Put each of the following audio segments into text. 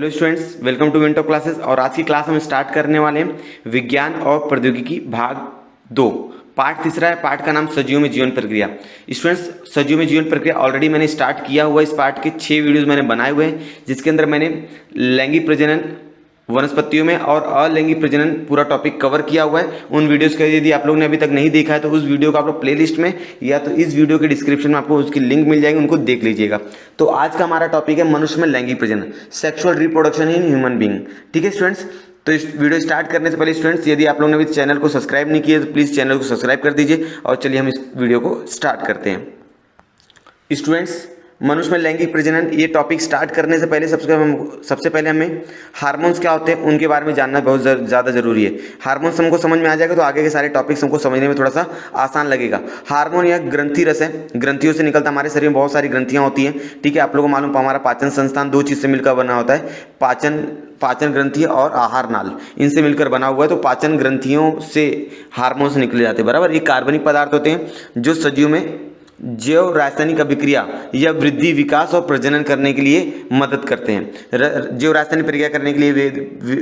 Hello students, welcome to विंटो classes. और आज की क्लास हम स्टार्ट करने वाले हैं विज्ञान और प्रौद्योगिकी भाग 2। पार्ट तीसरा है। पार्ट का नाम सजीवों में जीवन प्रक्रिया। स्टूडेंट्स, सजीवों में जीवन प्रक्रिया ऑलरेडी मैंने स्टार्ट किया हुआ। इस पार्ट के 6 वीडियोस मैंने बनाए हुए हैं, जिसके अंदर मैंने लैंगिक प्रजनन वनस्पतियों में और अलैंगिक प्रजनन पूरा टॉपिक कवर किया हुआ है। उन वीडियोस का यदि आप लोगों ने अभी तक नहीं देखा है तो उस वीडियो को आप लोग प्लेलिस्ट में या तो इस वीडियो के डिस्क्रिप्शन में आपको उसकी लिंक मिल जाएगी, उनको देख लीजिएगा। तो आज का हमारा टॉपिक है मनुष्य में लैंगिक प्रजनन, sexual reproduction in human being. ठीक है स्टूडेंट्स, तो इस वीडियो स्टार्ट करने से पहले स्टूडेंट्स, यदि आप लोगों ने अभी चैनल को सब्सक्राइब नहीं किया तो प्लीज़ चैनल को सब्सक्राइब कर दीजिए। और चलिए हम इस वीडियो को स्टार्ट करते हैं। स्टूडेंट्स, मनुष्य में लैंगिक प्रजनन ये टॉपिक स्टार्ट करने से पहले सबसे पहले हमें हार्मोन्स क्या होते हैं उनके बारे में जानना बहुत ज़्यादा जरूरी है। हार्मोन्स हमको समझ में आ जाएगा तो आगे के सारे टॉपिक्स हमको समझने में थोड़ा सा आसान लगेगा। हार्मोन यह ग्रंथि रस है, ग्रंथियों से निकलता। हमारे शरीर में बहुत सारी ग्रंथियाँ होती हैं। ठीक है, आप लोगों को मालूम, हमारा पाचन संस्थान 2 चीज़ से मिलकर बना होता है, पाचन ग्रंथि और आहार नाल, इनसे मिलकर बना हुआ है। तो पाचन ग्रंथियों से हार्मोन्स निकले जाते हैं, बराबर। ये कार्बनिक पदार्थ होते हैं जो सजीव में जैव रासायनिक अभिक्रिया या वृद्धि, विकास और प्रजनन करने के लिए मदद करते हैं। जैव रासायनिक प्रक्रिया करने के लिए,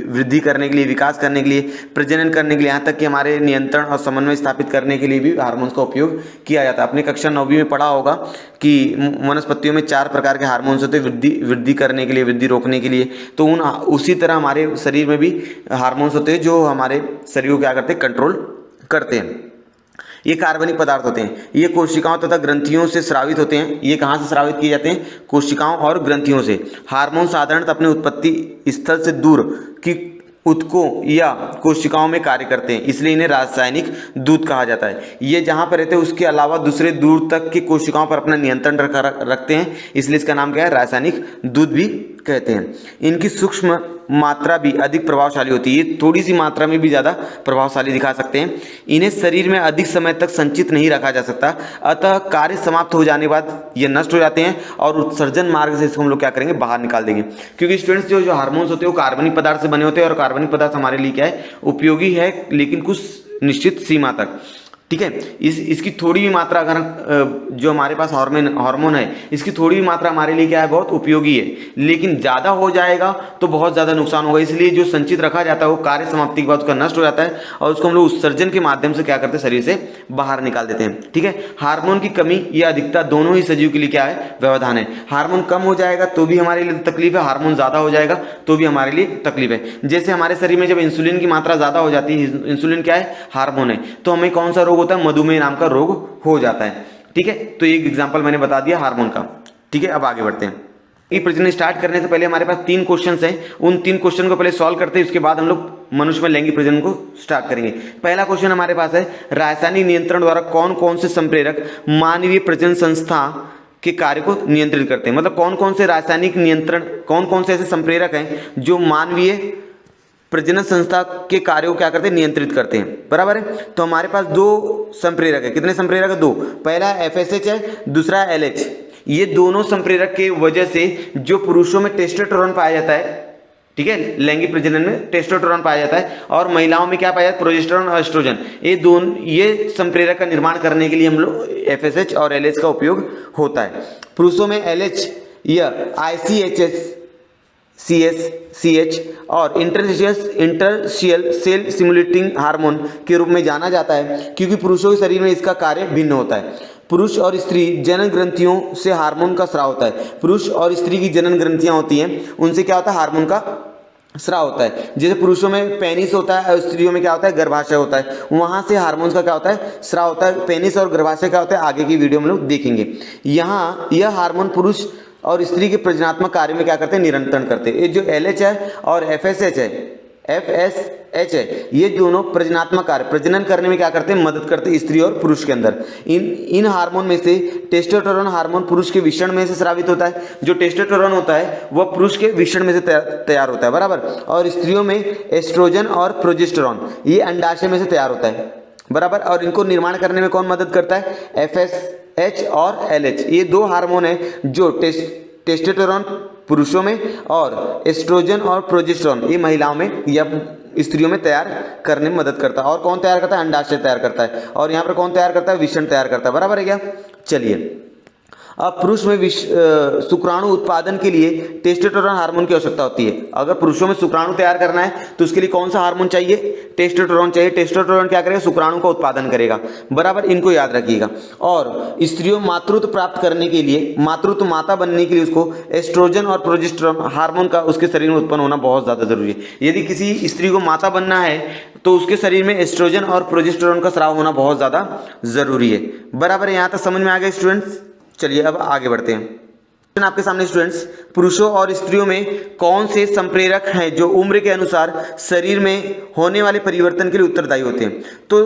वृद्धि करने के लिए, विकास करने के लिए, प्रजनन करने के लिए, यहाँ तक कि हमारे नियंत्रण और समन्वय स्थापित करने के लिए भी हार्मोन्स का उपयोग किया जाता है। आपने कक्षा 9वीं में पढ़ा होगा कि वनस्पतियों में 4 प्रकार के हार्मोन्स होते हैं, वृद्धि करने के लिए, वृद्धि रोकने के लिए। तो उसी तरह हमारे शरीर में भी हार्मोन्स होते हैं जो हमारे शरीर को क्या करते हैं, कंट्रोल करते हैं। ये कार्बनिक पदार्थ होते हैं। ये कोशिकाओं तथा ग्रंथियों से स्रावित होते हैं। ये कहाँ से स्रावित किए जाते हैं? कोशिकाओं और ग्रंथियों से। हार्मोन साधारणतः अपने उत्पत्ति स्थल से दूर की ऊतकों या कोशिकाओं में कार्य करते हैं, इसलिए इन्हें रासायनिक दूत कहा जाता है। ये जहाँ पर रहते हैं उसके अलावा दूसरे दूर तक की कोशिकाओं पर अपना नियंत्रण रखते हैं, इसलिए इसका नाम क्या है? रासायनिक दूत भी कहते हैं। इनकी सूक्ष्म मात्रा भी अधिक प्रभावशाली होती है। ये थोड़ी सी मात्रा में भी ज़्यादा प्रभावशाली दिखा सकते हैं। इन्हें शरीर में अधिक समय तक संचित नहीं रखा जा सकता, अतः कार्य समाप्त हो जाने के बाद ये नष्ट हो जाते हैं और उत्सर्जन मार्ग से इसको हम लोग क्या करेंगे? बाहर निकाल देंगे। क्योंकि स्टूडेंट्स, जो हार्मोन्स होते हैं वो कार्बनिक पदार्थ से बने होते हैं और कार्बनिक पदार्थ हमारे लिए क्या है? उपयोगी है, लेकिन कुछ निश्चित सीमा तक। ठीक है, इसकी थोड़ी भी मात्रा, अगर जो हमारे पास हार्मोन है, इसकी थोड़ी भी मात्रा हमारे लिए क्या है? बहुत उपयोगी है। लेकिन ज़्यादा हो जाएगा तो बहुत ज़्यादा नुकसान होगा। इसलिए जो संचित रखा जाता है वो कार्य समाप्ति के बाद उसका नष्ट हो जाता है और उसको हम लोग उत्सर्जन के माध्यम से क्या करते हैं? शरीर से बाहर निकाल देते हैं। ठीक है, हार्मोन की कमी या अधिकता दोनों ही सजीव के लिए क्या है? व्यवधान है। हार्मोन कम हो जाएगा तो भी हमारे लिए तकलीफ है, हार्मोन ज़्यादा हो जाएगा तो भी हमारे लिए तकलीफ है। जैसे हमारे शरीर में जब इंसुलिन की मात्रा ज़्यादा हो जाती है, इंसुलिन क्या है? हार्मोन है, तो हमें कौन सा रोग होता है? मधुमेह नाम का रोग हो जाता है। ठीक है, तो एक एग्जांपल मैंने बता दिया हार्मोन का। ठीक है, अब आगे बढ़ते हैं। ये प्रजनन स्टार्ट करने से पहले हमारे पास 3 क्वेश्चंस हैं। उन 3 क्वेश्चन को पहले सॉल्व करते हैं, उसके बाद हम लोग मनुष्य में लैंगिक प्रजनन को स्टार्ट करेंगे। पहला क्वेश्चन हमारे पास है, रासायनिक नियंत्रण द्वारा कौन कौन से संप्रेरक मानवीय प्रजनन संस्था के कार्य को नियंत्रित करते हैं? मतलब कौन कौन से रासायनिक नियंत्रण, कौन कौन से ऐसे संप्रेरक हैं जो मानवीय प्रजनन संस्था के कार्यों को क्या करते हैं? नियंत्रित करते हैं, बराबर है। तो हमारे पास 2 संप्रेरक है। कितने संप्रेरक है? 2। पहला FSH है, दूसरा LH। ये दोनों संप्रेरक के वजह से जो पुरुषों में टेस्टोस्टेरोन पाया जाता है, ठीक है, लैंगिक प्रजनन में टेस्टोस्टेरोन पाया जाता है, और महिलाओं में क्या पाया जाता है? प्रोजेस्टेरोन और एस्ट्रोजन। ये संप्रेरक का निर्माण करने के लिए हम लोग FSH और LH का उपयोग होता है। पुरुषों में LH या ICHS CH और इंटरस्टिशियल सेल स्टिमुलेटिंग हार्मोन के रूप में जाना जाता है, क्योंकि पुरुषों के शरीर में इसका कार्य भिन्न होता है। पुरुष और स्त्री जनन ग्रंथियों से हार्मोन का स्राव होता है। पुरुष और स्त्री की जनन ग्रंथियां होती हैं, उनसे क्या होता है? हार्मोन का स्राव होता है। जैसे पुरुषों में पेनिस होता है और स्त्रियों में क्या होता है? गर्भाशय होता है। वहां से हार्मोन्स का क्या होता है? स्राव होता है। पेनिस और गर्भाशय क्या होता है? आगे की वीडियो में लोग देखेंगे। यहाँ यह हार्मोन पुरुष और स्त्री के प्रजनात्मक कार्य में क्या करते हैं? नियंत्रण करते हैं। ये जो LH है और FSH है, ये दोनों प्रजनात्मक कार्य, प्रजनन करने में क्या करते हैं? मदद करते हैं स्त्री और पुरुष के अंदर। इन हार्मोन में से टेस्टोस्टेरोन हार्मोन पुरुष के विषण में से स्रावित होता है। जो टेस्टोस्टेरोन होता है वह पुरुष के विषण में से तैयार होता है, बराबर। और स्त्रियों में एस्ट्रोजन और प्रोजेस्टेरोन ये अंडाशय में से तैयार होता है, बराबर। और इनको निर्माण करने में कौन मदद करता है? FSH और LH। ये 2 हार्मोन है जो टेस्टोस्टेरोन पुरुषों में और एस्ट्रोजन और प्रोजेस्टेरोन ये महिलाओं में या स्त्रियों में तैयार करने में मदद करता है। और कौन तैयार करता है? अंडाशय तैयार करता है। और यहाँ पर कौन तैयार करता है? विषण तैयार करता है, बराबर है क्या? चलिए अब पुरुष में शुक्राणु उत्पादन के लिए टेस्टोस्टेरोन हार्मोन की आवश्यकता होती है। अगर पुरुषों में शुक्राणु तैयार करना है तो उसके लिए कौन सा हार्मोन चाहिए? टेस्टोस्टेरोन चाहिए। टेस्टोस्टेरोन क्या करेगा? शुक्राणु का उत्पादन करेगा। बराबर, इनको याद रखिएगा। और स्त्रियों मातृत्व प्राप्त करने के लिए, मातृत्व माता बनने के लिए उसको एस्ट्रोजन और प्रोजेस्टेरोन हार्मोन का उसके शरीर में उत्पन्न होना बहुत ज़्यादा जरूरी है। यदि किसी स्त्री को माता बनना है तो उसके शरीर में एस्ट्रोजन और प्रोजेस्टेरोन का स्राव होना बहुत ज़्यादा जरूरी है। बराबर, यहाँ तक समझ में आ गया स्टूडेंट्स? चलिए अब आगे बढ़ते हैं। आपके सामने स्टूडेंट्स, पुरुषों और स्त्रियों में कौन से संप्रेरक हैं जो उम्र के अनुसार शरीर में होने वाले परिवर्तन के लिए उत्तरदायी होते हैं? तो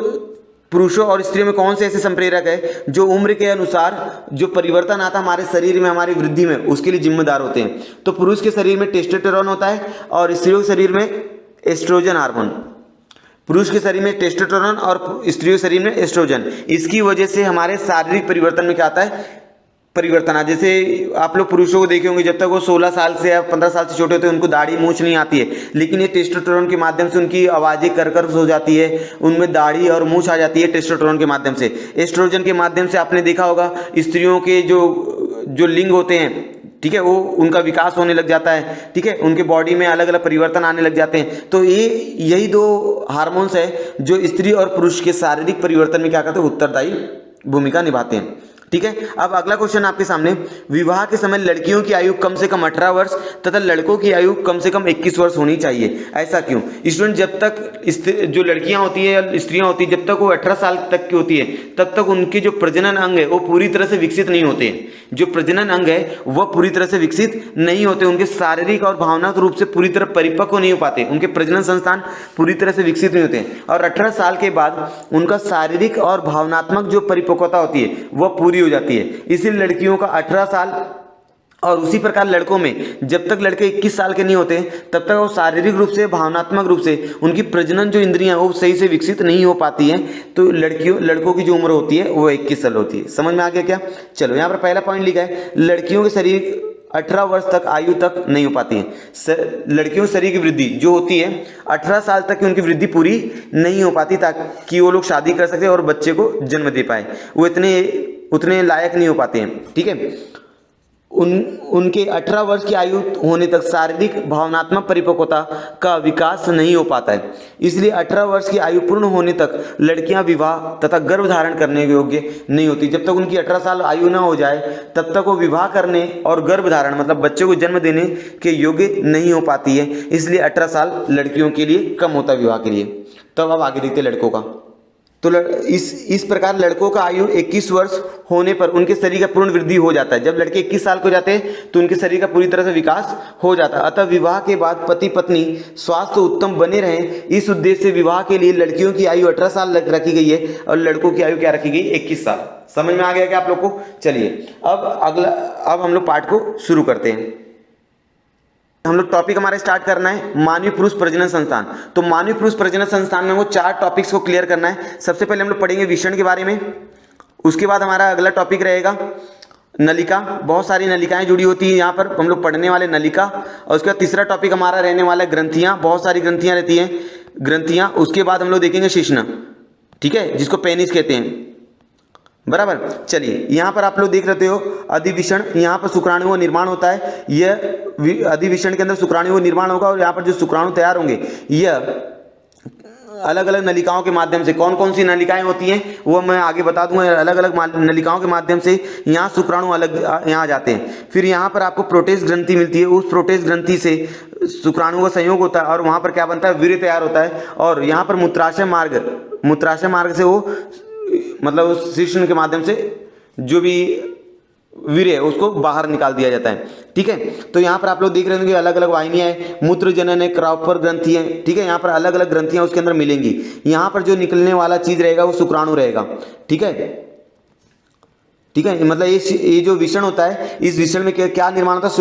पुरुषों और स्त्रियों में कौन से ऐसे संप्रेरक है जो उम्र के अनुसार जो परिवर्तन आता है हमारे शरीर में, हमारी वृद्धि में, उसके लिए जिम्मेदार होते हैं? तो पुरुष के शरीर में टेस्टोस्टेरोन होता है और स्त्रियों के शरीर में एस्ट्रोजन हार्मोन। पुरुष के शरीर में टेस्टोस्टेरोन और स्त्रियों के शरीर में एस्ट्रोजन। इसकी वजह से हमारे शारीरिक परिवर्तन में क्या आता है? परिवर्तन आ, जैसे आप लोग पुरुषों को देखे होंगे, जब तक वो 16 साल से या 15 साल से छोटे होते हैं उनको दाढ़ी मूंछ नहीं आती है, लेकिन ये टेस्टोस्टेरोन के माध्यम से उनकी आवाज़ें कर्कश हो जाती है, उनमें दाढ़ी और मूंछ आ जाती है टेस्टोस्टेरोन के माध्यम से। एस्ट्रोजन के माध्यम से आपने देखा होगा स्त्रियों के जो लिंग होते हैं, ठीक है, वो उनका विकास होने लग जाता है, ठीक है, उनके बॉडी में अलग अलग परिवर्तन आने लग जाते हैं। तो यही दो हार्मोन्स है जो स्त्री और पुरुष के शारीरिक परिवर्तन में क्या करते हैं? उत्तरदायी भूमिका निभाते हैं। ठीक है, अब अगला क्वेश्चन आपके सामने, विवाह के समय लड़कियों की आयु कम से कम 18 वर्ष तथा लड़कों की आयु कम से कम 21 वर्ष होनी चाहिए। ऐसा क्यों? स्टूडेंट, जब तक जो लड़कियां होती है या स्त्रियां होती है, जब तक वो 18 साल तक की होती है तब तक उनके जो प्रजनन अंग है वो पूरी तरह से विकसित नहीं होते हैं। जो प्रजनन अंग है वह पूरी तरह से विकसित नहीं होते, उनके शारीरिक और भावनात्मक रूप से पूरी तरह परिपक्व नहीं हो पाते, उनके प्रजनन संस्थान पूरी तरह से विकसित नहीं होते। और 18 साल के बाद उनका शारीरिक और भावनात्मक जो परिपक्वता होती है वह पूरी हो जाती है। इसलिए लड़कियों का 18 साल और उसी प्रकार लड़कों में जब तक लड़के 21 साल के नहीं होते तब तक वो शारीरिक रूप से, भावनात्मक रूप से उनकी प्रजनन जो इंद्रियां वो सही से विकसित नहीं हो पाती हैं। तो लड़कों की जो उम्र होती है वो 21 साल होती है। समझ में आ गया क्या? चलो, यहाँ पर पहला पॉइंट लिखा है, लड़कियों के शरीर 18 वर्ष तक आयु तक नहीं हो पाती है। लड़कियों शरीर की वृद्धि जो होती है 18 साल तक की उनकी वृद्धि पूरी नहीं हो पाती ताकि वो लोग शादी कर सके और बच्चे को जन्म दे पाए, वो उतने लायक नहीं हो पाते हैं। ठीक है, उनके 18 वर्ष की आयु होने तक शारीरिक भावनात्मक परिपक्वता का विकास नहीं हो पाता है। इसलिए 18 वर्ष की आयु पूर्ण होने तक लड़कियां विवाह तथा गर्भ धारण करने के योग्य नहीं होती। जब तक उनकी 18 साल आयु ना हो जाए तब तक वो विवाह करने और गर्भ धारण मतलब बच्चे को जन्म देने के योग्य नहीं हो पाती है। इसलिए 18 साल लड़कियों के लिए कम होता है विवाह के लिए। तब अब आगे देखते हैं लड़कों का। तो इस प्रकार लड़कों का आयु 21 वर्ष होने पर उनके शरीर का पूर्ण वृद्धि हो जाता है। जब लड़के 21 साल को जाते हैं तो उनके शरीर का पूरी तरह से विकास हो जाता है। अतः विवाह के बाद पति पत्नी स्वास्थ्य उत्तम बने रहें, इस उद्देश्य से विवाह के लिए लड़कियों की आयु 18 साल रखी गई है और लड़कों की आयु क्या रखी गई? 21 साल। समझ में आ गया क्या आप लोग को? चलिए अब हम लोग पाठ को शुरू करते हैं। हम लोग टॉपिक हमारा स्टार्ट करना है मानवीय पुरुष प्रजनन संस्थान। तो मानवीय पुरुष प्रजनन संस्थान में वो 4 टॉपिक्स को क्लियर करना है। सबसे पहले हम लोग पढ़ेंगे विषण के बारे में, उसके बाद हमारा अगला टॉपिक रहेगा नलिका। बहुत सारी नलिकाएं जुड़ी होती है यहाँ पर हम लोग पढ़ने वाले नलिका। और उसके बाद तीसरा टॉपिक हमारा रहने वाला है ग्रंथियाँ। बहुत सारी ग्रंथियाँ रहती हैं, ग्रंथियाँ। उसके बाद हम लोग देखेंगे शिश्न, ठीक है, जिसको पेनिस कहते हैं। बराबर, चलिए यहाँ पर आप लोग देख रहे हो अधिविषण, यहाँ पर शुक्राणु का निर्माण होता है। यह अधिविषण के अंदर शुक्राणु का निर्माण होगा और यहाँ पर जो शुक्राणु तैयार होंगे यह अलग अलग नलिकाओं के माध्यम से, कौन कौन सी नलिकाएं होती हैं वो मैं आगे बता दूंगा। अलग अलग नलिकाओं के माध्यम से यहाँ शुक्राणु अलग यहाँ जाते हैं। फिर यहाँ पर आपको प्रोटेस्ट ग्रंथि मिलती है, उस प्रोटेस्ट ग्रंथि से शुक्राणु का संयोग होता है और वहाँ पर क्या बनता है? वीर्य तैयार होता है। और यहाँ पर मूत्राशय मार्ग से वो मतलब उस शिश्न के माध्यम से जो भी वीर्य है उसको बाहर निकाल दिया जाता है। ठीक है, तो यहाँ पर आप लोग देख रहे होंगे अलग अलग वाहिनियां हैं, मूत्र जनन है, क्रॉपर ग्रंथि है। ठीक है, यहाँ पर अलग अलग ग्रंथियां उसके अंदर मिलेंगी। यहाँ पर जो निकलने वाला चीज रहेगा वो शुक्राणु रहेगा। ठीक है, ठीक है, मतलब ये जो विषण होता है, इस विषण में क्या निर्माण होता है?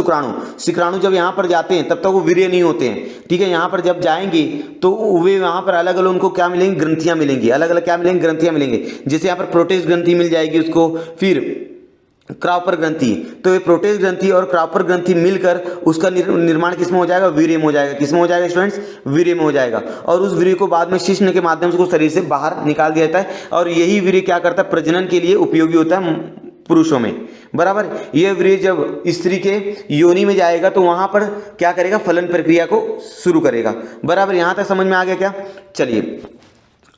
शुक्राणु जब यहाँ पर जाते हैं तब तक वो वीर्य नहीं होते हैं। ठीक है, यहाँ पर जब जाएंगे तो वे वहाँ पर अलग अलग उनको क्या मिलेंगी? ग्रंथियाँ मिलेंगी। अलग अलग क्या मिलेंगी? ग्रंथियाँ मिलेंगी। जैसे यहाँ पर प्रोटेस्ट ग्रंथि मिल जाएगी उसको, फिर क्रॉपर ग्रंथि। तो ये प्रोटेस्ट ग्रंथि और क्रॉपर ग्रंथि मिलकर उसका निर्माण किसमें हो जाएगा? वीर्य में हो जाएगा। किसमें हो जाएगा स्टूडेंट्स? वीर्य में हो जाएगा। और उस वीर्य को बाद में शिश्न के माध्यम से शरीर से बाहर निकाल दिया जाता है। और यही वीर्य क्या करता है? प्रजनन के लिए उपयोगी होता है पुरुषों में। बराबर। ये वीर्य जब स्त्री के योनि में जाएगा तो वहां पर क्या करेगा, फलन प्रक्रिया को शुरू करेगा, बराबर। यहां तक समझ में आ गया क्या? चलिए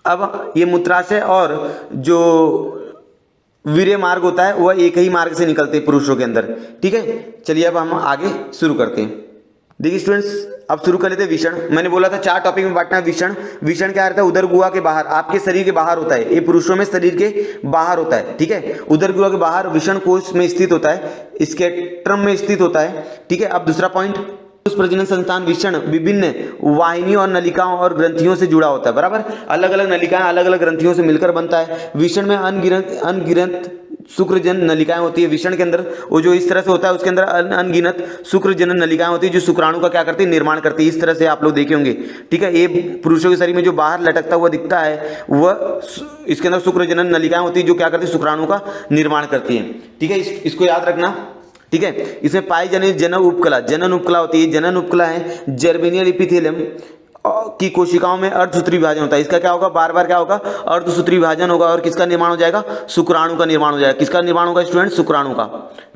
अब ये मूत्राशय और जो वीर्य मार्ग होता है वह एक ही मार्ग से निकलते हैं पुरुषों के अंदर, ठीक है। चलिए अब हम आगे शुरू करते हैं। देखिए स्टूडेंट्स, अब शुरू कर लेते हैं विषण। मैंने बोला था 4 टॉपिक में बांटना। विषण, विषण क्या रहता है? उदर गुहा के बाहर, आपके शरीर के बाहर होता है, ये पुरुषों में शरीर के बाहर होता है, ठीक है। उदर गुहा के बाहर विषण कोश में स्थित होता है, स्केट्रम में स्थित होता है, ठीक है। अब दूसरा पॉइंट, उस प्रजनन संस्थान विषण विभिन्न वाहिनियों और नलिकाओं और ग्रंथियों से जुड़ा होता है, बराबर। अलग अलग नलिकाएं अलग अलग ग्रंथियों से मिलकर बनता है। विषण में अनगिनत शुक्रजन नलिकाएं होती है। विषण के अंदर वो जो इस तरह से होता है, उसके अंदर अनगिनत शुक्रजनन नलिकाएं होती है जो शुक्राणु का क्या करती है, निर्माण करती है। इस तरह से आप लोग देखे होंगे, ठीक है। ये पुरुषों के शरीर में जो बाहर लटकता हुआ दिखता है वह इसके अंदर शुक्रजनन नलिकाएं होती है जो क्या करती है, शुक्राणु का निर्माण करती है, ठीक है। इसको याद रखना, ठीक है। इसमें पाई जाने जनन उपकला, जनन उपकला होती है। जनन उपकला है जर्मेनियल एपिथेलियम की कोशिकाओं में अर्धसूत्री विभाजन होता है। इसका क्या होगा, बार बार क्या होगा, अर्धसूत्री विभाजन होगा और किसका निर्माण हो जाएगा, शुक्राणु का निर्माण हो जाएगा। किसका निर्माण होगा स्टूडेंट, शुक्राणु का,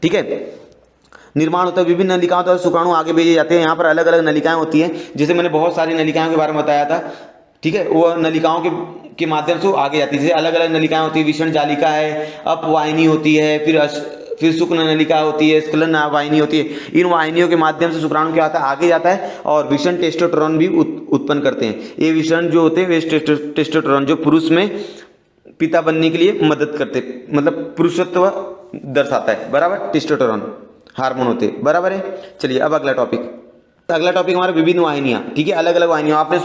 ठीक है। निर्माण होता है विभिन्न नलिकाओं द्वारा शुक्राणु आगे भेजे जाते हैं। यहाँ पर अलग अलग नलिकाएं होती हैं, जैसे मैंने बहुत सारी नलिकाओं के बारे में बताया था, ठीक है। वह नलिकाओं के माध्यम से आगे जाती है। जैसे अलग अलग नलिकाएं होती है, विषण जालिका है, अपवाहिनी होती है, फिर शुक्ल नलिका होती है, स्खलन वाहिनी होती है। इन वाहिनियों के माध्यम से शुक्राणु क्या होता है, आगे जाता है और विषण टेस्टोस्टेरोन भी उत्पन्न करते हैं। ये विषण जो होते हैं वे टेस्टोस्टेरोन जो पुरुष में पिता बनने के लिए मदद करते, मतलब पुरुषत्व दर्शाता है, बराबर। टेस्टोस्टेरोन हार्मोन होते हैं, बराबर है। चलिए अब अगला टॉपिक हमारा विभिन्न वाहिनियां, ठीक है। अलग अलग वाहिनियां, आपने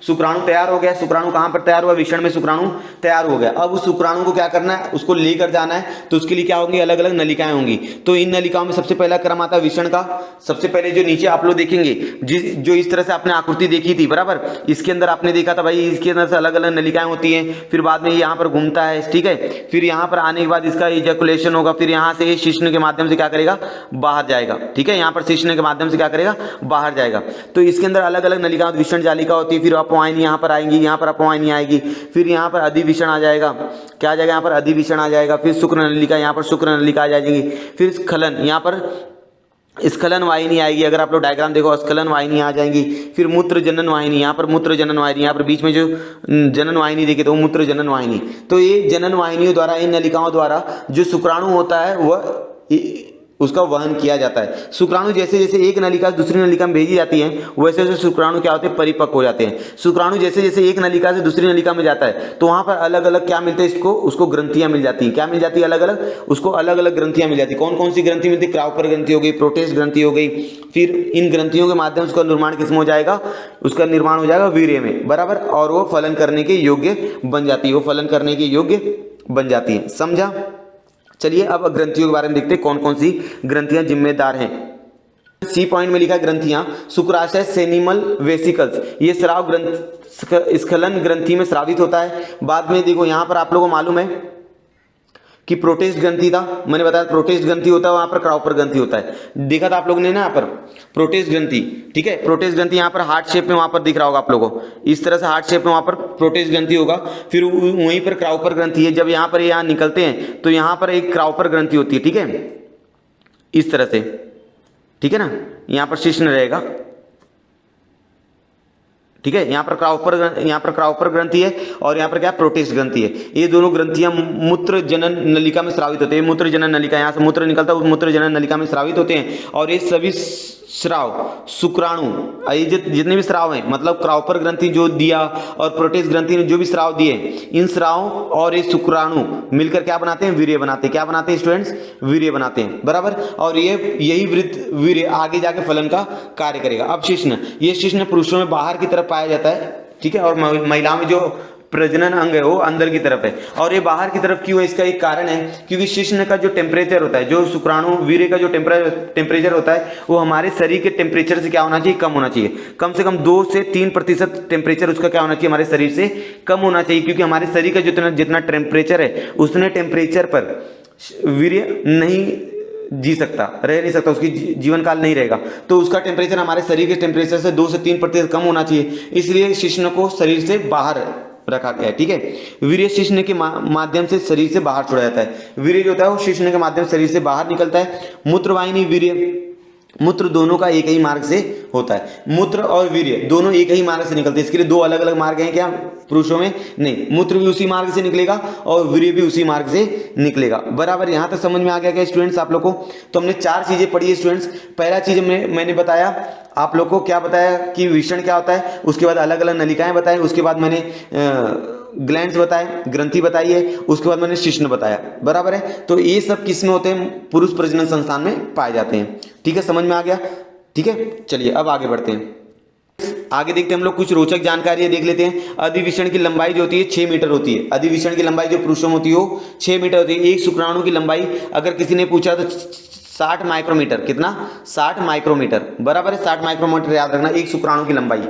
शुक्राणु तैयार हो गया। शुक्राणु कहां पर तैयार हुआ, विषण में शुक्राणु तैयार हो गया। अब उस शुक्राणु को क्या करना है, उसको लेकर जाना है, तो उसके लिए क्या होंगी, अलग अलग नलिकाएं होंगी। तो इन नलिकाओं में सबसे पहला क्रम आता है विषण का। सबसे पहले जो नीचे आप लोग देखेंगे, जो इस तरह से आपने आकृति देखी थी, बराबर, इसके अंदर आपने देखा था भाई, इसके अंदर से अलग अलग नलिकाएं होती हैं। फिर बाद में यहाँ पर घूमता है, ठीक है। फिर यहाँ पर आने के बाद इसका इजैकुलेशन होगा, फिर यहाँ से शिश्न के माध्यम से क्या करेगा, बाहर जाएगा, ठीक है। यहाँ पर शिश्न के माध्यम से क्या करेगा, बाहर जाएगा। तो इसके अंदर अलग अलग नलिका, विषण जालिका होती है। फिर अपवाहिनी यहाँ पर आएंगी, यहाँ पर अपवाहिनी आएगी, फिर यहाँ पर अधिविषण आ जाएगा। क्या आ जाएगा, यहाँ पर अधिविषण आ जाएगा। फिर शुक्र नलिका, यहाँ पर शुक्र नलिका आ जाएगी। फिर स्खलन, यहाँ पर स्खलन वाहिनी आएगी। अगर आप लोग डायग्राम देखो, स्खलन वाहिनी आ जाएंगी। फिर मूत्र जनन वाहिनी, यहाँ पर मूत्र जनन वाहिनी, यहाँ पर बीच में जो जनन वाहिनी देखे तो वो मूत्र जनन वाहिनी। तो ये जनन वाहिनियों द्वारा, इन नलिकाओं द्वारा जो शुक्राणु होता है वह उसका वहन किया जाता है। शुक्राणु जैसे जैसे एक नलिका से दूसरी नलिका में भेजी जाती है, वैसे वैसे शुक्राणु क्या होते हैं, परिपक्व हो जाते हैं। शुक्राणु जैसे जैसे एक नलिका से दूसरी नलिका में जाता है तो वहां पर अलग अलग क्या मिलते हैं, उसको ग्रंथियां मिल जाती हैं। क्या मिल जाती है, अलग अलग, उसको अलग अलग ग्रंथियां मिल जाती है। कौन कौन सी ग्रंथि मिलती है, क्राउपर ग्रंथि हो गई, प्रोटेस्ट ग्रंथि हो गई। फिर इन ग्रंथियों के माध्यम से उसका निर्माण किसमें हो जाएगा, उसका निर्माण हो जाएगा वीर्य में, बराबर। और वो फलन करने के योग्य बन जाती है, वो फलन करने के योग्य बन जाती है, समझा। चलिए अब ग्रंथियों के बारे में देखते हैं, कौन कौन सी ग्रंथियां जिम्मेदार हैं। सी पॉइंट में लिखा ग्रंथियां, शुक्राशय सेनिमल वेसिकल्स, ये स्राव ग्रंथ स्खलन ग्रंथि में स्रावित होता है। बाद में देखो यहाँ पर आप लोगों को मालूम है कि प्रोटेस्ट ग्रंथि था, मैंने बताया प्रोटेस्ट ग्रंथि होता है, वहां पर क्राउपर ग्रंथि होता है, देखा था आप लोगों ने ना, यहाँ पर प्रोटेस्ट ग्रंथि, ठीक है। प्रोटेस्ट ग्रंथि यहाँ पर हार्ट शेप में वहां पर दिख रहा होगा आप लोगों को, इस तरह से हार्ट शेप में वहां पर प्रोटेस्ट ग्रंथि होगा। फिर वहीं पर क्राउपर ग्रंथि है, जब यहाँ पर यहाँ निकलते हैं तो यहाँ पर एक क्राउपर ग्रंथि होती है, ठीक है, इस तरह से, ठीक है ना। यहाँ पर शिश्न रहेगा, ठीक है। यहाँ पर क्राउपर ग्रंथि है और यहाँ पर क्या, प्रोटेस्ट ग्रंथि है। ये दोनों ग्रंथियां मूत्र जनन नलिका में स्रावित होते हैं। मूत्र जनन नलिका, यहाँ से मूत्र निकलता है, उस मूत्र जनन नलिका में स्रावित होते हैं। और ये सभी स्राव शुक्राणु, ये जितने भी स्राव हैं, मतलब क्राउपर ग्रंथि जो दिया और प्रोटेस्ट ग्रंथि ने जो भी स्राव दिए, इन स्राव और ये शुक्राणु मिलकर क्या बनाते हैं, वीर्य बनाते हैं। क्या बनाते हैं स्टूडेंट्स, वीर्य बनाते हैं, बराबर। और यही वृत्त वीर्य आगे जाके फलन का कार्य करेगा। अब शिश्न, ये शिश्न पुरुषों में बाहर की तरफ पाया जाता है, ठीक है, और महिलाओं में जो प्रजनन अंग है वो अंदर की तरफ है। और ये बाहर की तरफ क्यों है, इसका एक कारण है, क्योंकि शिश्न का जो टेम्परेचर होता है, जो शुक्राणु वीर्य का जो टेम्परेचर होता है, वो हमारे शरीर के टेम्परेचर से क्या होना चाहिए, कम होना चाहिए। कम से कम 2 से 3% टेम्परेचर उसका क्या होना चाहिए, हमारे शरीर से कम होना चाहिए। क्योंकि हमारे शरीर का जितना टेम्परेचर है, उतने टेम्परेचर पर वीर्य नहीं जी सकता, रह नहीं सकता, उसकी जीवन काल नहीं रहेगा। तो उसका टेम्परेचर हमारे शरीर के टेम्परेचर से 2 से 3% कम होना चाहिए। इसलिए शिश्न को शरीर से बाहर रखा गया है। ठीक है, वीर्य शिश्न के माध्यम से शरीर से बाहर छोड़ा जाता है। वीर्य जो होता है वो शिश्न के माध्यम से शरीर से बाहर निकलता है। मूत्रवाहिनी, वीर्य, मूत्र दोनों का एक ही मार्ग से होता है। मूत्र और वीर्य दोनों एक ही मार्ग से निकलते हैं। इसके लिए दो अलग अलग मार्ग हैं क्या पुरुषों में? नहीं, मूत्र भी उसी मार्ग से निकलेगा और वीर्य भी उसी मार्ग से निकलेगा। बराबर, यहाँ तक समझ में आ गया क्या स्टूडेंट्स आप लोग को? तो हमने चार चीजें पढ़ी है स्टूडेंट्स। पहला चीज मैंने बताया आप लोग को, क्या बताया कि विषण क्या होता है, उसके बाद अलग अलग नलिकाएं बताई, उसके बाद मैंने ग्लैंड्स बताए, ग्रंथि बताई है, उसके बाद मैंने शिश्न बताया। बराबर है, तो ये सब किस में होते हैं? पुरुष प्रजनन संस्थान में पाए जाते हैं। ठीक है, समझ में आ गया? ठीक है, चलिए अब आगे बढ़ते हैं। आगे देखते हैं हम लोग कुछ रोचक जानकारी देख लेते हैं। अधिविषण की लंबाई जो होती है 6 मीटर होती है। अधिविषण की लंबाई जो पुरुषों में होती है वो 6 मीटर होती है। एक शुक्राणु की लंबाई अगर किसी ने पूछा तो 60 माइक्रोमीटर, कितना? 60 माइक्रोमीटर। बराबर है, 60 माइक्रोमीटर याद रखना एक शुक्राणु की लंबाई।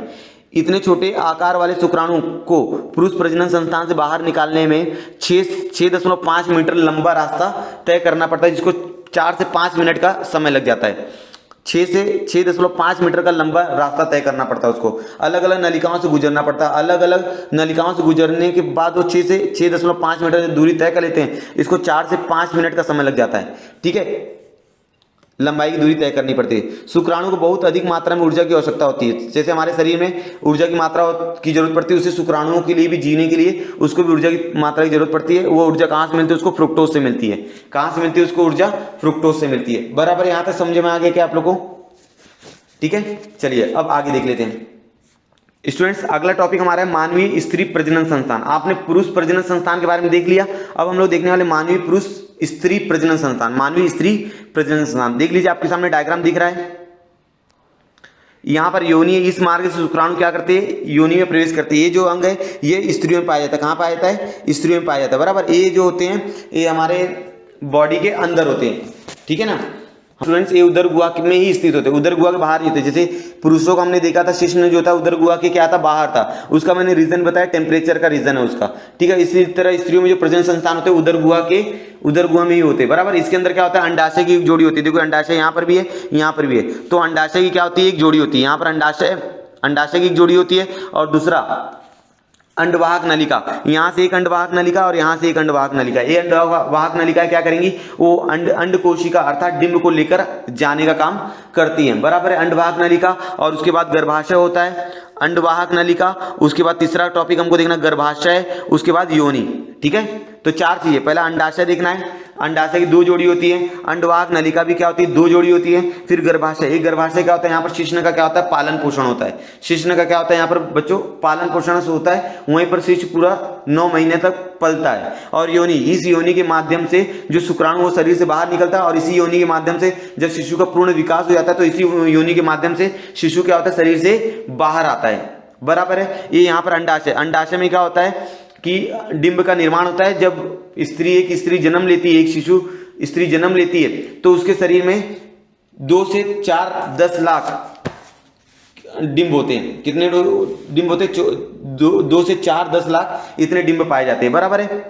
इतने छोटे आकार वाले शुक्राणु को पुरुष प्रजनन संस्थान से बाहर निकालने में 6.5 मीटर लंबा रास्ता तय करना पड़ता है, जिसको 4 से 5 मिनट का समय लग जाता है। 6 से 6.5 मीटर का लंबा रास्ता तय करना पड़ता है उसको। अलग अलग नलिकाओं से गुजरना पड़ता है। अलग अलग नलिकाओं से गुजरने के बाद वो 6 से 6.5 मीटर दूरी तय कर लेते हैं। इसको 4 से 5 मिनट का समय लग जाता है। ठीक है, लंबाई की दूरी तय करनी पड़ती है। शुक्राणु को बहुत अधिक मात्रा में ऊर्जा की आवश्यकता होती है। जैसे हमारे शरीर में ऊर्जा की मात्रा की जरूरत पड़ती है, उसे शुक्राणुओं के लिए भी जीने के लिए उसको भी ऊर्जा की मात्रा की जरूरत पड़ती है। वो ऊर्जा कहाँ से मिलती है? उसको फ्रुक्टोज से मिलती है। कहाँ से मिलती है उसको ऊर्जा? फ्रुक्टोज से मिलती है। बराबर, यहाँ तक समझ में आ गया क्या आप लोग को? ठीक है, चलिए अब आगे देख लेते हैं स्टूडेंट्स। अगला टॉपिक हमारा है मानवीय स्त्री प्रजनन संस्थान। आपने पुरुष प्रजनन संस्थान के बारे में देख लिया। अब हम लोग देखने वाले मानवीय पुरुष स्त्री प्रजनन संस्थान। मानवीय स्त्री प्रजनन संस्थान देख लीजिए, आपके सामने डायग्राम दिख रहा है। यहाँ पर योनि है, इस मार्ग से शुक्राणु क्या करते हैं? योनि में प्रवेश करते हैं। ये जो अंग है ये स्त्रियों में पाया जाता है। कहाँ पाया जाता है? स्त्रियों में पाया जाता है। बराबर, ये जो होते हैं ये हमारे बॉडी के अंदर होते हैं। ठीक है ना स्टूडेंट्स, ये उदर गुहा में ही स्थित होते हैं, उदर गुहा के बाहर ही होते हैं। जैसे पुरुषों का हमने देखा था शिश्न जो था उदर गुहा के क्या था? बाहर था। उसका मैंने रीजन बताया, टेम्परेचर का रीजन है उसका। ठीक है, इसी तरह स्त्रियों में जो प्रजनन संस्थान होते हैं उदर गुहा में ही होते हैं। बराबर, इसके अंदर क्या होता है? अंडाशय की एक जोड़ी होती है। देखो अंडाशय यहाँ पर भी है, यहाँ पर भी है। तो अंडाशय की क्या होती है? एक जोड़ी होती है। यहाँ पर अंडाशय की एक जोड़ी होती है और दूसरा अंडवाहक नलिका। यहाँ से एक अंडवाहक नलिका और यहाँ से एक अंडवाहक नलिका। ये अंडवाहक नलिका क्या करेंगी? वो अंड कोशिका अर्थात डिंब को लेकर जाने का काम करती हैं। बराबर है, अंडवाहक नलिका। और उसके बाद गर्भाशय होता है, अंडवाहक नलिका, उसके बाद तीसरा टॉपिक हमको देखना गर्भाशय, उसके बाद योनि। ठीक है, तो चार चीजें। पहला अंडाशय देखना है, अंडाशय की 2 जोड़ी होती है। अंडवाहक नलिका भी क्या होती है? 2 जोड़ी होती है। फिर गर्भाशय, एक गर्भाशय क्या होता है? यहाँ पर शिश्न का क्या होता है? पालन पोषण होता है। शिश्न का क्या होता है? यहाँ पर बच्चों पालन पोषण से होता है, वहीं पर शिशु पूरा 9 महीने तक पलता है। और योनि, इस योनि के माध्यम से जो शुक्राणु वो शरीर से बाहर निकलता है और इसी योनि के माध्यम से जब शिशु का पूर्ण विकास हो जाता है तो इसी योनि के माध्यम से शिशु क्या होता है? शरीर से बाहर आता है। बराबर है, ये यहाँ पर अंडाशय। अंडाशय में क्या होता है कि डिंब का निर्माण होता है। जब एक स्त्री जन्म लेती है, एक शिशु स्त्री जन्म लेती है तो उसके शरीर में 2 से 4 10 लाख डिंब होते हैं। कितने डिंब होते हैं? 2 से 4 10 लाख इतने डिंब पाए जाते हैं। बराबर है,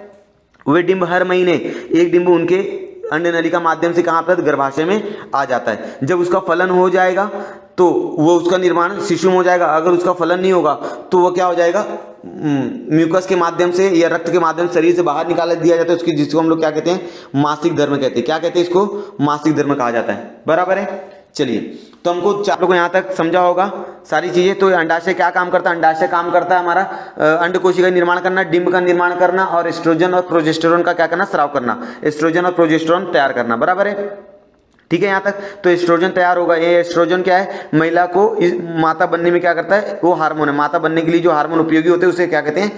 वे डिंब हर महीने एक डिंब उनके अंड नलिका माध्यम से कहाँ पर? गर्भाशय में आ जाता है। जब उसका फलन हो जाएगा तो वो उसका निर्माण शिशु में हो जाएगा। अगर उसका फलन नहीं होगा तो वो क्या हो जाएगा? म्यूकस के माध्यम से या रक्त के माध्यम से शरीर से बाहर निकाल दिया जाता है उसकी, जिसको हम लोग क्या कहते हैं? मासिक धर्म कहते हैं। क्या कहते हैं इसको? मासिक धर्म कहा जाता है। बराबर है, चलिए तो हमको आप लोगों को यहाँ तक समझा होगा सारी चीजें। तो अंडाशय क्या काम करता है? अंडाशय काम करता है हमारा अंड कोशिका का निर्माण करना, डिंब का निर्माण करना और एस्ट्रोजन और प्रोजेस्टेरोन का क्या करना? स्राव करना, एस्ट्रोजन और प्रोजेस्टेरोन तैयार करना। बराबर है, ठीक है यहाँ तक। तो एस्ट्रोजन तैयार होगा। ये एस्ट्रोजन क्या है? महिला को माता बनने में क्या करता है? वो हार्मोन है। माता बनने के लिए जो हार्मोन उपयोगी होते हैं उसे क्या कहते हैं?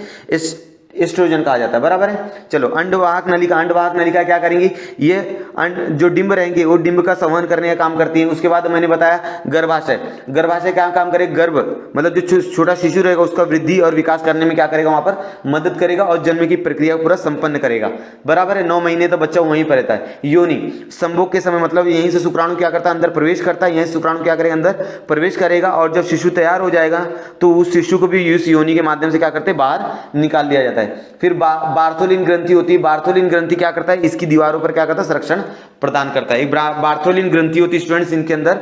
एस्ट्रोजन कहा जाता है। बराबर है, चलो अंडवाहक नलिका क्या करेंगी? ये जो डिंब रहेंगे वो डिंब का संवहन करने का काम करती है। उसके बाद मैंने बताया गर्भाशय क्या काम करेगा? गर्भ मतलब जो छोटा शिशु रहेगा उसका वृद्धि और विकास करने में क्या करेगा? वहां पर मदद करेगा और जन्म की प्रक्रिया पूरा संपन्न करेगा। बराबर है, 9 महीने तक बच्चा वहीं पर रहता है। योनि, संभोग के समय मतलब यहीं से शुक्राणु क्या करता है? अंदर प्रवेश करता है। यहीं से शुक्राणु क्या करेगा? अंदर प्रवेश करेगा और जब शिशु तैयार हो जाएगा तो उस शिशु को भी इस योनि के माध्यम से क्या करते हैं? बाहर निकाल दिया जाता है। फिर बार्थोलिन ग्रंथि होती है। बार्थोलिन ग्रंथि क्या करता है? इसकी दीवारों पर क्या करता है? संरक्षण प्रदान करता है। एक बार्थोलिन ग्रंथि होती है स्टूडेंट्स, इनके अंदर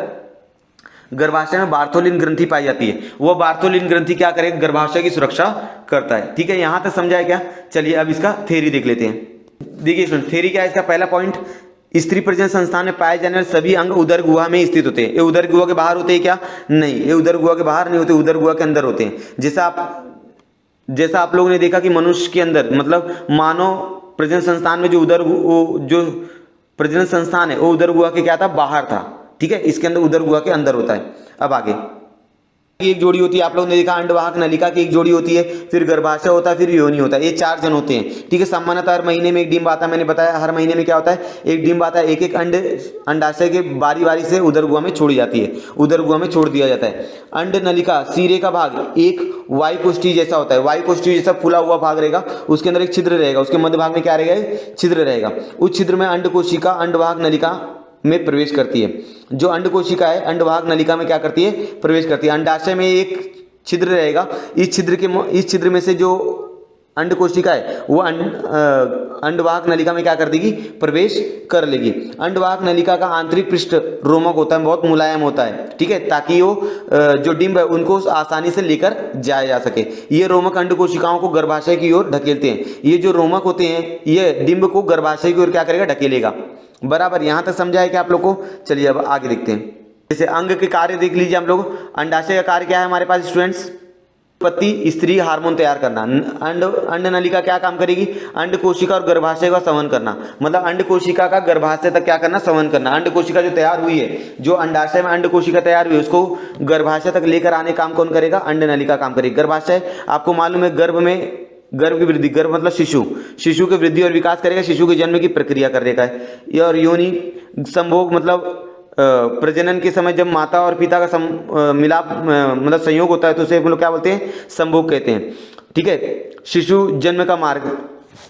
गर्भाशय में बार्थोलिन ग्रंथि पाई जाती है, वो बार्थोलिन ग्रंथि क्या करेगा, गर्भाशय की सुरक्षा करता है। ठीक है, यहां तक समझा है क्या? चलिए अब इसका थ्योरी देख लेते हैं। देखिए स्टूडेंट, थ्योरी क्या है इसका? पहला पॉइंट, स्त्री प्रजनन संस्थान में पाए जाने वाले सभी अंग उदर गुहा में स्थित होते हैं। ये उदर गुहा के बाहर होते हैं क्या? नहीं, ये उदर गुहा के बाहर नहीं होते, उदर गुहा के अंदर होते हैं। जैसा आप लोगों ने देखा कि मनुष्य के अंदर मतलब मानव प्रजनन संस्थान में जो प्रजनन संस्थान है वो उदर गुहा के क्या था? बाहर था। ठीक है, इसके अंदर उदर गुहा के अंदर होता है। अब आगे एक जोड़ी होती है, आप लोगों ने देखा अंडवाहक नलिका की एक जोड़ी होती है, फिर गर्भाशय होता है, फिर योनि होता है, ये 4 जन होते हैं। ठीक है, सामान्यतः हर महीने में एक डिंब आता है, मैंने बताया हर महीने में क्या होता है? एक डिंब आता है, एक एक अंडाशय के बारी बारी से उदर गुहा में छोड़ी जाती है, उदर गुहा में छोड़ दिया जाता है। अंड नलिका सिरे का भाग एक वायुकोष्ठी जैसा होता है, वायुकोष्ठी जैसा फूला हुआ भाग रहेगा, उसके अंदर एक छिद्र रहेगा, उसके मध्य भाग में क्या रहेगा? छिद्र रहेगा। उस छिद्र में अंड कोशिका अंडवाहक नलिका में प्रवेश करती है। जो अंड कोशिका है अंडवाहक नलिका में क्या करती है? प्रवेश करती है। अंडाशय में एक छिद्र रहेगा, इस छिद्र में से जो अंड कोशिका है वो अंडवाहक नलिका में क्या कर देगी? प्रवेश कर लेगी। अंडवाहक नलिका का आंतरिक पृष्ठ रोमक होता है, बहुत मुलायम होता है। ठीक है, ताकि वो जो डिंब है उनको आसानी से लेकर जाया जा सके। ये रोमक अंड कोशिकाओं को गर्भाशय की ओर ढकेलते हैं। ये जो रोमक होते हैं ये डिंब को गर्भाशय की ओर क्या करेगा? ढकेलेगा। बराबर, यहां तक समझा है क्या आप लोग को? चलिए अब आगे देखते हैं। जैसे अंग के कार्य देख लीजिए हम लोग। अंडाशय का कार्य क्या है हमारे पास स्टूडेंट्स? उत्पत्ति, स्त्री हार्मोन तैयार करना। अंड नलिका क्या काम करेगी? अंड कोशिका और गर्भाशय का संवहन करना, मतलब अंड कोशिका का गर्भाशय तक क्या करना? संवहन करना। अंड कोशिका जो तैयार हुई है, जो अंडाशय में अंड कोशिका तैयार हुई है, उसको गर्भाशय तक लेकर आने काम कौन करेगा? अंड नलिका काम करेगी। गर्भाशय आपको मालूम है गर्भ की वृद्धि, गर्भ मतलब शिशु की वृद्धि और विकास करेगा, शिशु के जन्म की प्रक्रिया करेगा। ये और योनि संभोग मतलब प्रजनन के समय जब माता और पिता का मिलाप मतलब संयोग होता है तो उसे हम लोग क्या बोलते हैं? संभोग कहते हैं। ठीक है, शिशु जन्म का मार्ग,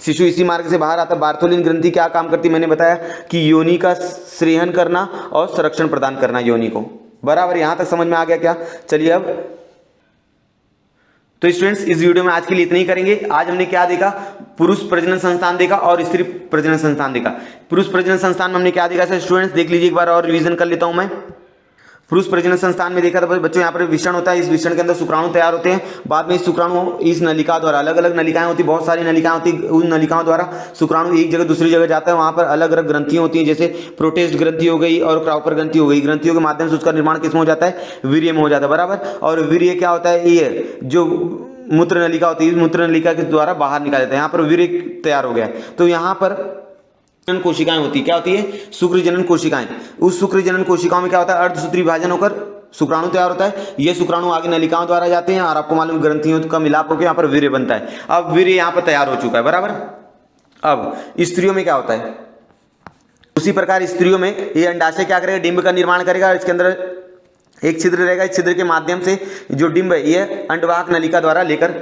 शिशु इसी मार्ग से बाहर आता है। बार्थोलिन ग्रंथि क्या काम करती है? मैंने बताया कि योनि का श्रेहन करना और संरक्षण प्रदान करना योनि को। बराबर, यहां तक समझ में आ गया क्या? चलिए अब तो स्टूडेंट्स इस वीडियो में आज के लिए इतना ही करेंगे। आज हमने क्या देखा? पुरुष प्रजनन संस्थान देखा और स्त्री प्रजनन संस्थान देखा। पुरुष प्रजनन संस्थान में हमने क्या देखा सर? स्टूडेंट्स देख लीजिए एक बार और रिवीजन कर लेता हूं मैं। पुरुष प्रजनन संस्थान में देखा था बच्चों, यहाँ पर विषण होता है, इस विषण के अंदर शुक्राणु तैयार होते हैं। बाद में इस शुक्राणु इस नलिका द्वारा, अलग अलग नलिकाएं होती, बहुत सारी नलिकाएं होती, उन नलिकाओं द्वारा शुक्राणु एक जगह दूसरी जगह जाता है। वहां पर अलग अलग ग्रंथियां होती हैं, जैसे प्रोटेस्ट ग्रंथि हो गई और क्राउपर ग्रंथि हो गई। ग्रंथियों के माध्यम से उसका निर्माण किसमें हो जाता है? वीर्य में हो जाता है। बराबर, और वीर्य क्या होता है? ये जो मूत्र नलिका होती है, मूत्र नलिका के द्वारा बाहर निकाला जाता है। यहाँ पर वीर्य तैयार हो गया, तो यहाँ पर जनन कोशिकाएं होती, क्या होती है? शुक्र जनन कोशिकाएं। उस शुक्र जनन कोशिकाओं में क्या होता है? अर्धसूत्री विभाजन होकर शुक्राणु तैयार होता है। ये शुक्राणु आगे नलिकाओं द्वारा जाते हैं और आपको मालूम ग्रंथियों का मिलाप होकर यहाँ पर वीर्य बनता है। अब वीर्य यहाँ पर तैयार हो चुका है। बराबर, अब स्त्रियों में क्या होता है? उसी प्रकार स्त्रियों में ये अंडाशय क्या करेगा? डिंब का निर्माण करेगा। इसके अंदर एक छिद्र रहेगा, इस छिद्र के माध्यम से जो डिंब है ये अंडवाहक नलिका द्वारा लेकर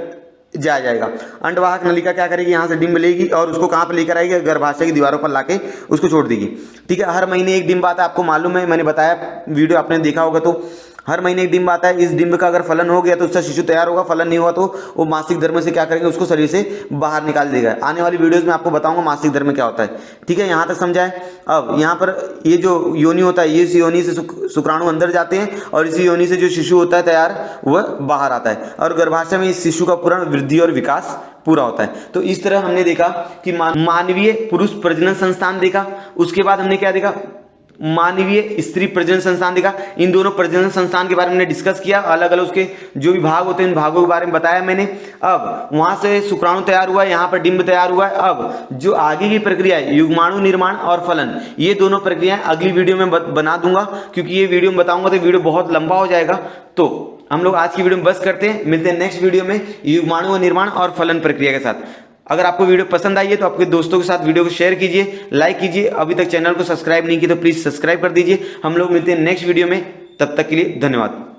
जाया जाएगा। अंडवाहक नलिका क्या करेगी? यहाँ से डिंब लेगी और उसको कहाँ पर लेकर आएगी? गर्भाशय की दीवारों पर लाके उसको छोड़ देगी। ठीक है, हर महीने एक डिंब आता है, आपको मालूम है, मैंने बताया, वीडियो आपने देखा होगा। तो हर महीने एक डिंब आता है। इस डिंब का अगर फलन हो गया तो उसका शिशु तैयार होगा, फलन नहीं हुआ तो वो मासिक धर्म से क्या करेंगे? उसको शरीर से बाहर निकाल देगा। आने वाली वीडियोस में आपको बताऊंगा मासिक धर्म क्या होता है। ठीक है, यहाँ तक समझा है। अब यहाँ पर ये जो योनि होता है, ये योनि से शुक्राणु अंदर जाते हैं और इसी योनि से जो शिशु होता है तैयार, वह बाहर आता है और गर्भाशय में इस शिशु का पूर्ण वृद्धि और विकास पूरा होता है। तो इस तरह हमने देखा कि मानवीय पुरुष प्रजनन संस्थान देखा, उसके बाद हमने क्या देखा? मानवीय स्त्री प्रजनन संस्थान देखा। इन दोनों प्रजनन संस्थान के बारे में डिस्कस किया, अलग अलग उसके जो भी भाग होते हैं इन भागों के बारे में बताया मैंने। अब वहां से शुक्राणु तैयार हुआ है, यहाँ पर डिंब तैयार हुआ है। अब जो आगे की प्रक्रिया है युग्माणु निर्माण और फलन, ये दोनों प्रक्रियाएं अगली वीडियो में बना दूंगा, क्योंकि ये वीडियो में बताऊंगा तो वीडियो बहुत लंबा हो जाएगा। तो हम लोग आज की वीडियो में बस करते हैं, मिलते हैं नेक्स्ट वीडियो में युग्माणु निर्माण और फलन प्रक्रिया के साथ। अगर आपको वीडियो पसंद आई है तो आपके दोस्तों के साथ वीडियो को शेयर कीजिए, लाइक कीजिए। अभी तक चैनल को सब्सक्राइब नहीं किया तो प्लीज सब्सक्राइब कर दीजिए। हम लोग मिलते हैं नेक्स्ट वीडियो में, तब तक के लिए धन्यवाद।